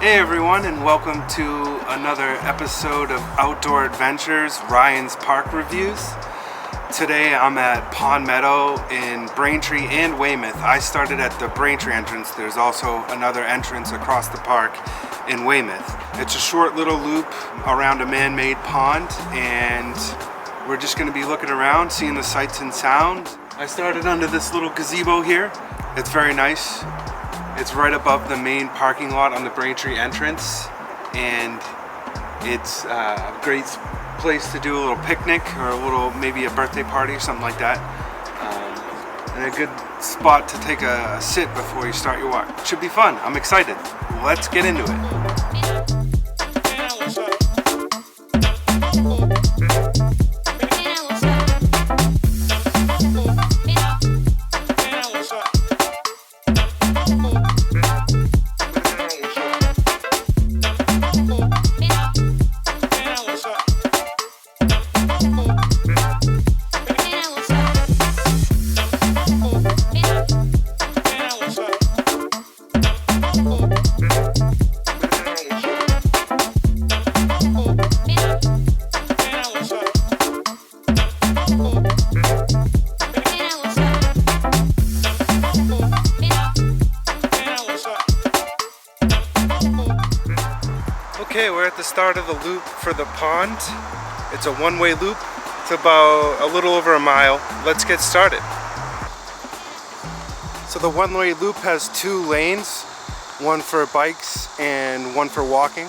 Hey everyone, and welcome to another episode of Outdoor Adventures, Ryan's Park Reviews. Today I'm at Pond Meadow in Braintree and Weymouth. I started at the Braintree entrance. There's also another entrance across the park in Weymouth. It's a short little loop around a man-made pond, and we're just going to be looking around, seeing the sights and sounds. I started under this little gazebo here. It's very nice. It's right above the main parking lot on the Braintree entrance, and it's a great place to do a little picnic or maybe a birthday party or something like that, and a good spot to take a sit before you start your walk. It should be fun. I'm excited. Let's get into it. Okay, we're at the start of the loop for the pond. It's a one-way loop. It's about a little over a mile. Let's get started. So the one-way loop has two lanes, one for bikes and one for walking.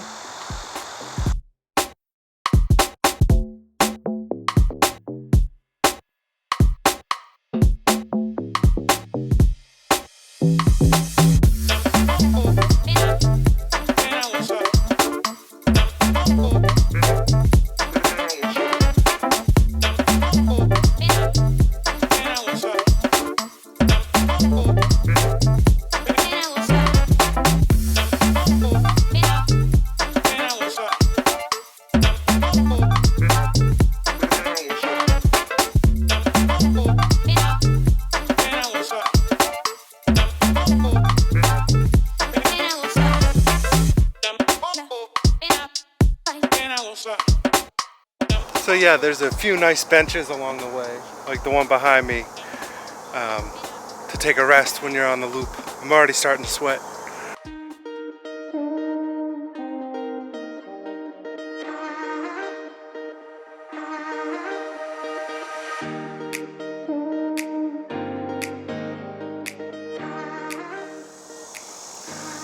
So yeah, there's a few nice benches along the way, like the one behind me, to take a rest when you're on the loop. I'm already starting to sweat.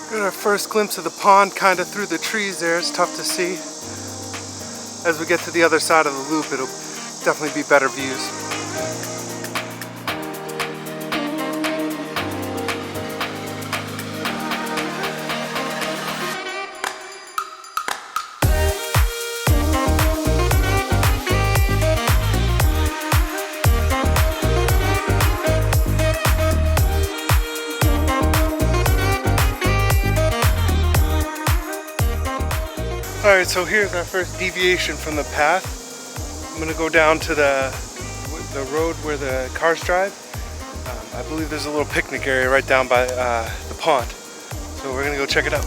Got our first glimpse of the pond kind of through the trees there. It's tough to see. As we get to the other side of the loop, it'll definitely be better views. Alright, so here's our first deviation from the path. I'm going to go down to the road where the cars drive. I believe there's a little picnic area right down by the pond. So we're going to go check it out.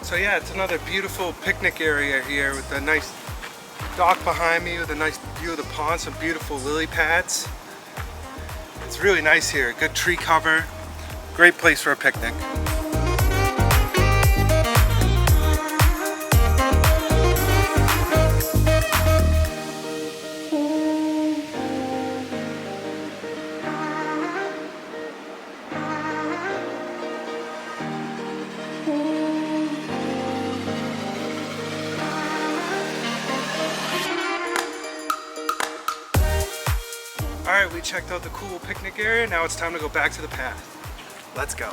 So yeah, it's another beautiful picnic area here with a nice dock behind me with a nice view of the pond, some beautiful lily pads. It's really nice here, good tree cover, great place for a picnic. Alright, we checked out the cool picnic area. Now it's time to go back to the path. Let's go.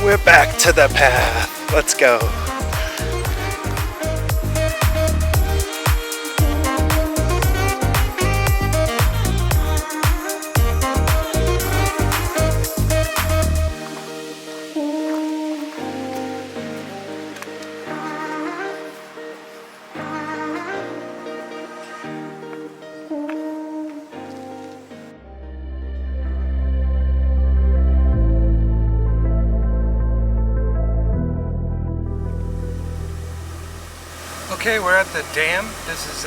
We're back to the path. Let's go. Okay, we're at the dam. This is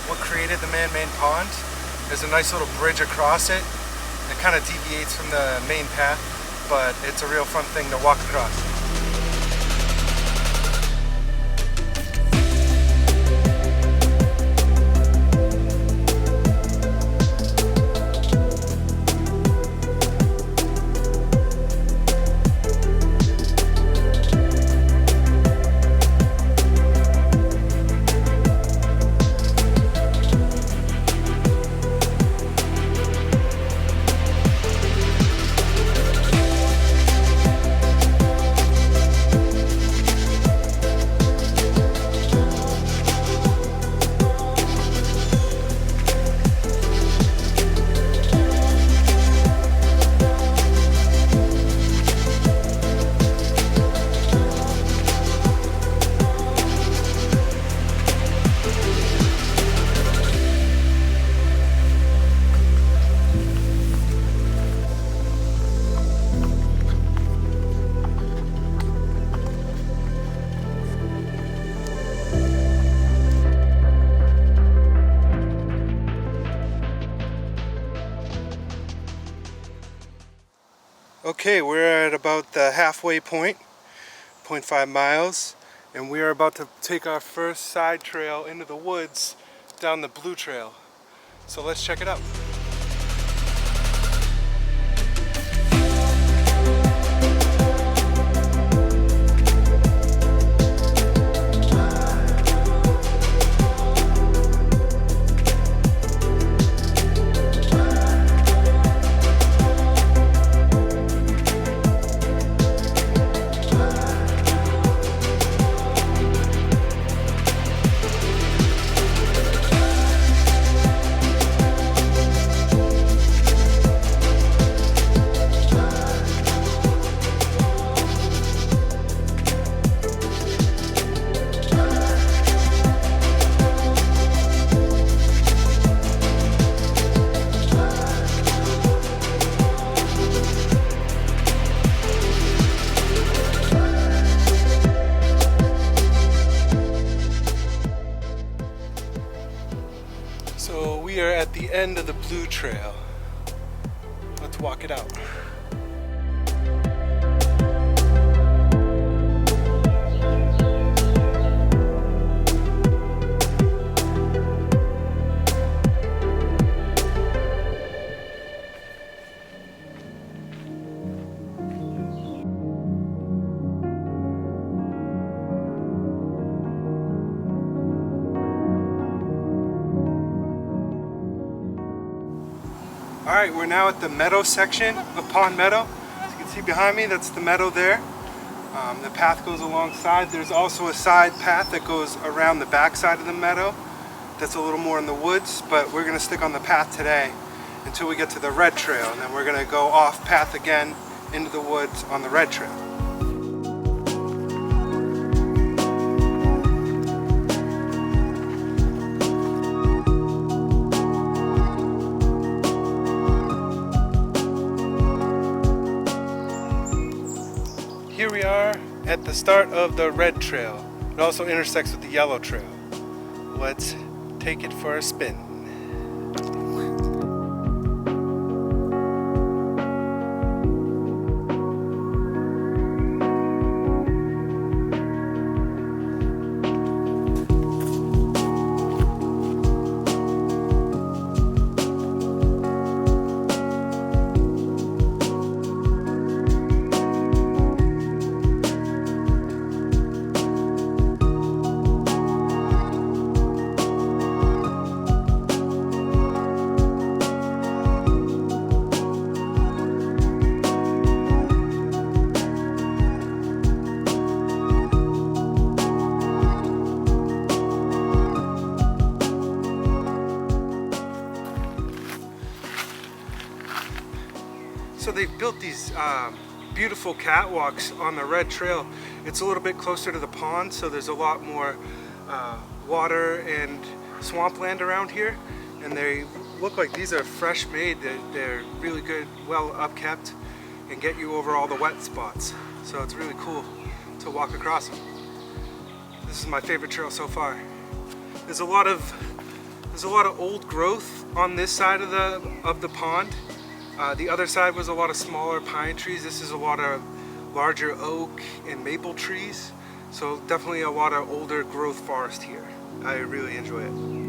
what created the man-made pond. There's a nice little bridge across it. It kind of deviates from the main path, but it's a real fun thing to walk across. Okay, we're at about the halfway point, 0.5 miles, and we are about to take our first side trail into the woods down the Blue Trail. So let's check it out. So we are at the end of the Blue Trail. Let's walk it out. Alright, we're now at the meadow section of Pond Meadow. As you can see behind me, that's the meadow there. The path goes alongside. There's also a side path that goes around the back side of the meadow. That's a little more in the woods, but we're going to stick on the path today until we get to the red trail, and then we're going to go off path again into the woods on the red trail. Here we are at the start of the red trail. It also intersects with the yellow trail. Let's take it for a spin. So they've built these beautiful catwalks on the red trail. It's a little bit closer to the pond, so there's a lot more water and swampland around here, and they look like these are fresh made. They're really good, well upkept, and get you over all the wet spots. So it's really cool to walk across them. This is my favorite trail so far. There's a lot of old growth on this side of the pond. The other side was a lot of smaller pine trees. This is a lot of larger oak and maple trees. So definitely a lot of older growth forest here. I really enjoy it.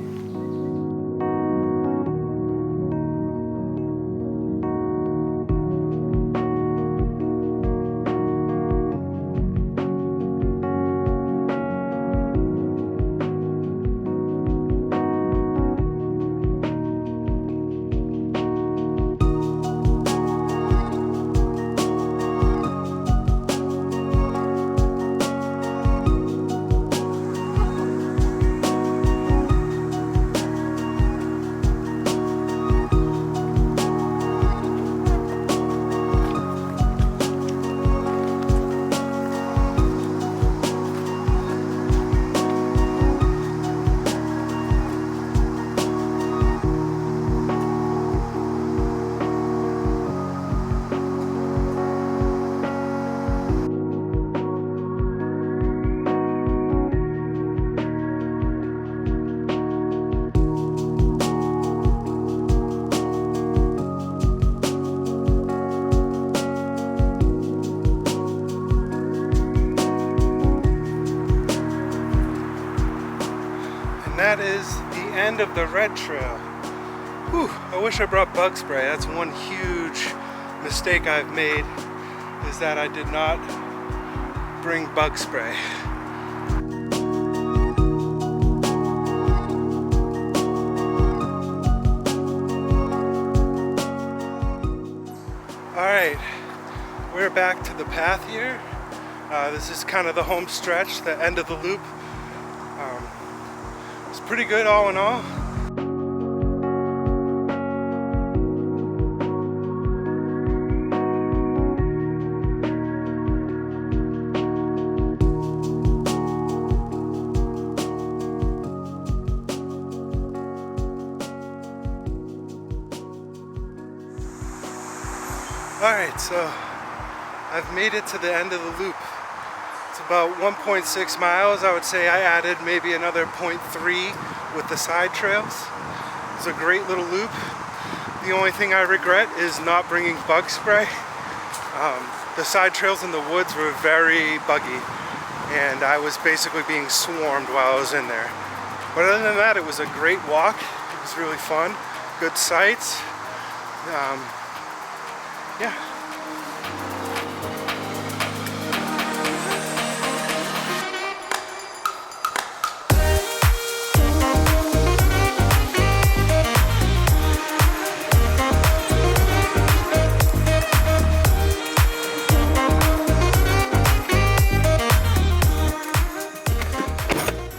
That is the end of the red trail. Whew, I wish I brought bug spray. That's one huge mistake I've made, is that I did not bring bug spray. Alright, we're back to the path here. This is kind of the home stretch, the end of the loop. It's pretty good all in all. Alright, so I've made it to the end of the loop. It's about 1.6 miles. I would say I added maybe another 0.3 with the side trails. It's a great little loop. The only thing I regret is not bringing bug spray. The side trails in the woods were very buggy, and I was basically being swarmed while I was in there. But other than that, it was a great walk. It was really fun. Good sights. Yeah.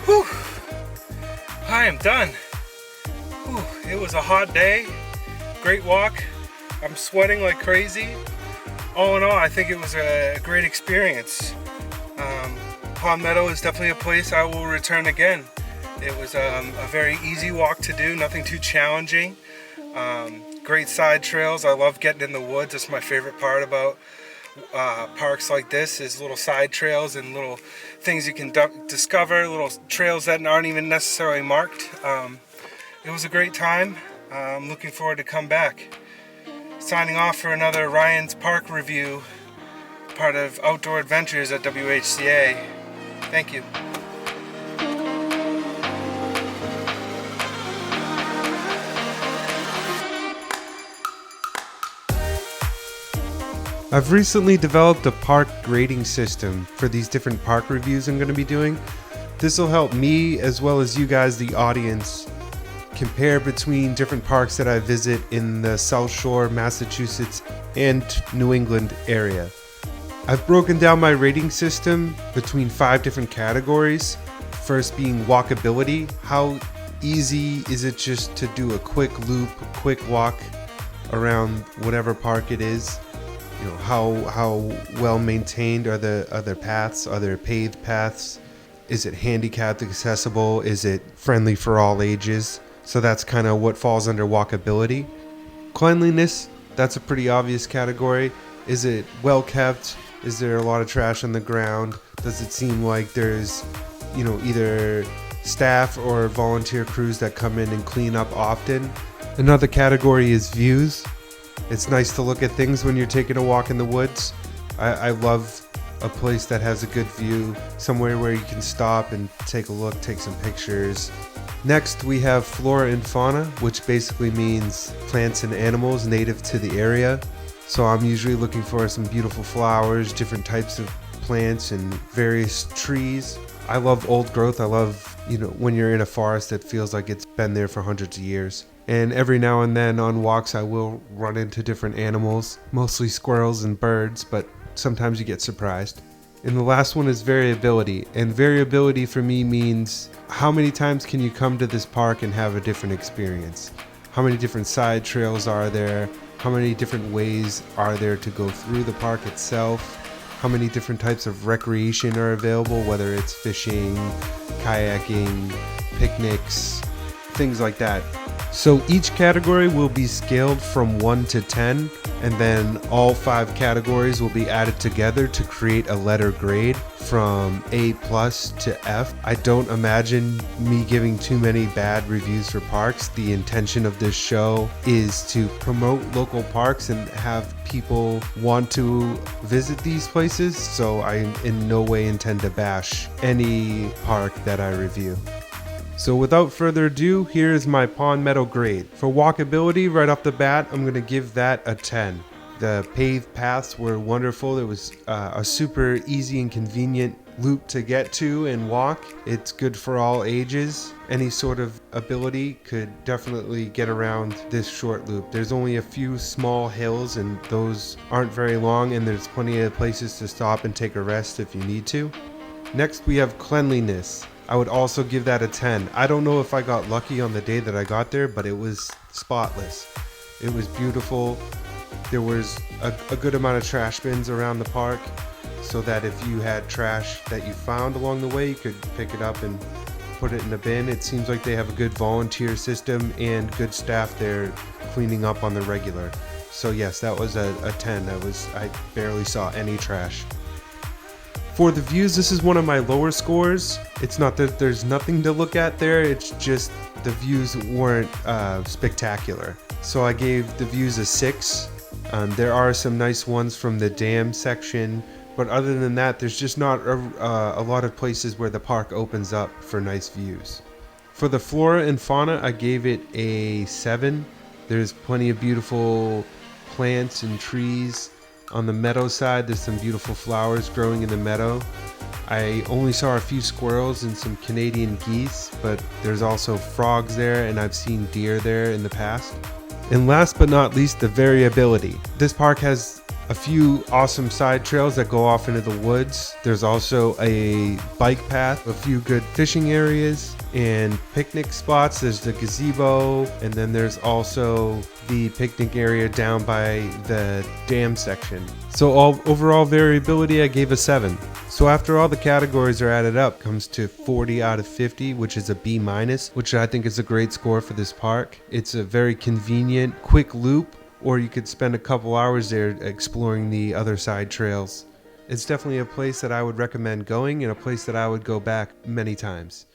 Whew. I am done. Whew. It was a hot day. Great walk. I'm sweating like crazy. All in all, I think it was a great experience. Pond Meadow is definitely a place I will return again. It was a very easy walk to do, nothing too challenging. Great side trails. I love getting in the woods. That's my favorite part about parks like this, is little side trails and little things you can discover, little trails that aren't even necessarily marked. It was a great time. I'm looking forward to come back. Signing off for another Ryan's Park review, part of Outdoor Adventures at WHCA. Thank you. I've recently developed a park grading system for these different park reviews I'm going to be doing. This will help me, as well as you guys, the audience, compare between different parks that I visit in the South Shore, Massachusetts, and New England area. I've broken down my rating system between 5 different categories. First being walkability. How easy is it just to do a quick loop, quick walk around whatever park it is? how well maintained are the other paths? Are there paved paths? Is it handicapped accessible? Is it friendly for all ages? So that's kind of what falls under walkability. Cleanliness, that's a pretty obvious category. Is it well kept? Is there a lot of trash on the ground? Does it seem like there's, either staff or volunteer crews that come in and clean up often? Another category is views. It's nice to look at things when you're taking a walk in the woods. I love a place that has a good view, somewhere where you can stop and take a look, take some pictures. Next, we have flora and fauna, which basically means plants and animals native to the area. So I'm usually looking for some beautiful flowers, different types of plants and various trees. I love old growth. I love, when you're in a forest that feels like it's been there for hundreds of years. And every now and then on walks, I will run into different animals, mostly squirrels and birds, but sometimes you get surprised. And the last one is variability. And variability for me means how many times can you come to this park and have a different experience? How many different side trails are there? How many different ways are there to go through the park itself? How many different types of recreation are available, whether it's fishing, kayaking, picnics, things like that. So each category will be scaled from 1 to 10, and then all 5 categories will be added together to create a letter grade from A+ to F. I don't imagine me giving too many bad reviews for parks. The intention of this show is to promote local parks and have people want to visit these places, so I in no way intend to bash any park that I review. So without further ado, here is my Pond Meadow grade. For walkability, right off the bat, I'm going to give that a 10. The paved paths were wonderful. It was a super easy and convenient loop to get to and walk. It's good for all ages. Any sort of ability could definitely get around this short loop. There's only a few small hills and those aren't very long, and there's plenty of places to stop and take a rest if you need to. Next, we have cleanliness. I would also give that a 10. I don't know if I got lucky on the day that I got there, but it was spotless. It was beautiful. There was a good amount of trash bins around the park, so that if you had trash that you found along the way, you could pick it up and put it in a bin. It seems like they have a good volunteer system and good staff there cleaning up on the regular. So yes, that was a 10. I barely saw any trash. For the views, this is one of my lower scores. It's not that there's nothing to look at there, it's just the views weren't spectacular. So I gave the views a 6. There are some nice ones from the dam section, but other than that, there's just not a lot of places where the park opens up for nice views. For the flora and fauna, I gave it a 7. There's plenty of beautiful plants and trees. On the meadow side, there's some beautiful flowers growing in the meadow. I only saw a few squirrels and some Canadian geese, but there's also frogs there, and I've seen deer there in the past. And last but not least, the variability. This park has a few awesome side trails that go off into the woods. There's also a bike path, a few good fishing areas, and picnic spots. There's the gazebo, and then there's also the picnic area down by the dam section. So overall variability, I gave a 7. So after all the categories are added up, comes to 40 out of 50, which is a B-, which I think is a great score for this park. It's a very convenient, quick loop, or you could spend a couple hours there exploring the other side trails. It's definitely a place that I would recommend going, and a place that I would go back many times.